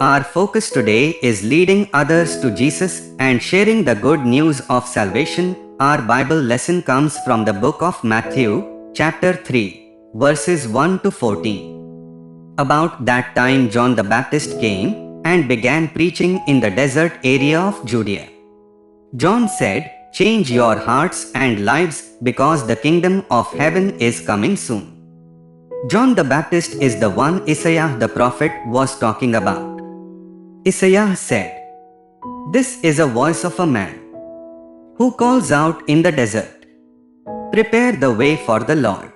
Our focus today is leading others to Jesus and sharing the good news of salvation. Our Bible lesson comes from the book of Matthew, chapter 3, verses 1 to 14. About that time John the Baptist came and began preaching in the desert area of Judea. John said, "Change your hearts and lives because the kingdom of heaven is coming soon." John the Baptist is the one Isaiah the prophet was talking about. Isaiah said, "This is a voice of a man who calls out in the desert, 'Prepare the way for the Lord.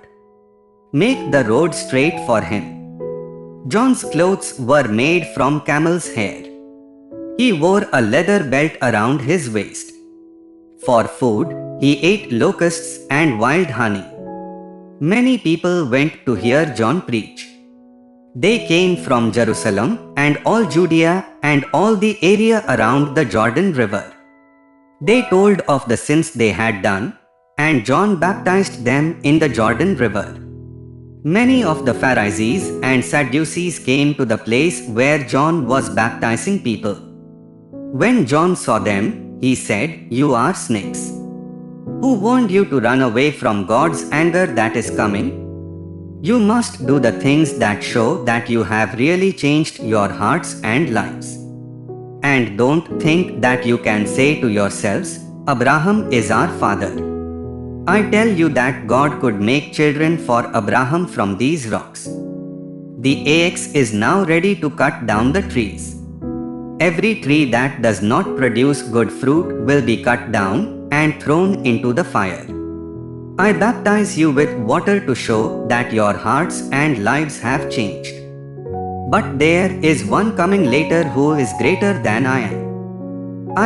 Make the road straight for him.'" John's clothes were made from camel's hair. He wore a leather belt around his waist. For food, he ate locusts and wild honey. Many people went to hear John preach. They came from Jerusalem and all Judea and all the area around the Jordan River. They told of the sins they had done, and John baptized them in the Jordan River. Many of the Pharisees and Sadducees came to the place where John was baptizing people. When John saw them, he said, "You are snakes. Who warned you to run away from God's anger that is coming? You must do the things that show that you have really changed your hearts and lives. And don't think that you can say to yourselves, 'Abraham is our father.' I tell you that God could make children for Abraham from these rocks. The axe is now ready to cut down the trees. Every tree that does not produce good fruit will be cut down and thrown into the fire. I baptize you with water to show that your hearts and lives have changed. But there is one coming later who is greater than I am.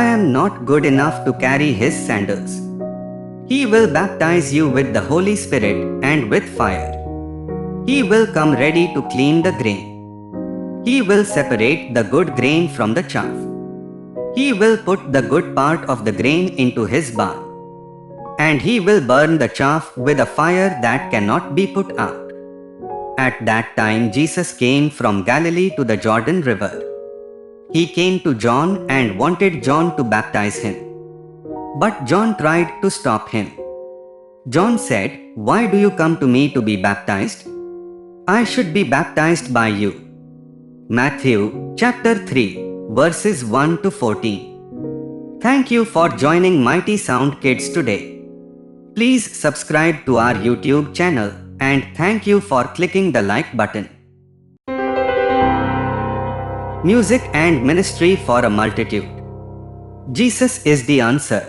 I am not good enough to carry his sandals. He will baptize you with the Holy Spirit and with fire. He will come ready to clean the grain. He will separate the good grain from the chaff. He will put the good part of the grain into his barn. And he will burn the chaff with a fire that cannot be put out." At that time Jesus came from Galilee to the Jordan River. He came to John and wanted John to baptize him. But John tried to stop him. John said, "Why do you come to me to be baptized? I should be baptized by you." Matthew chapter 3, verses 1 to 14. Thank you for joining Mighty Sound Kids today. Please subscribe to our YouTube channel and thank you for clicking the like button. Music and ministry for a multitude. Jesus is the answer.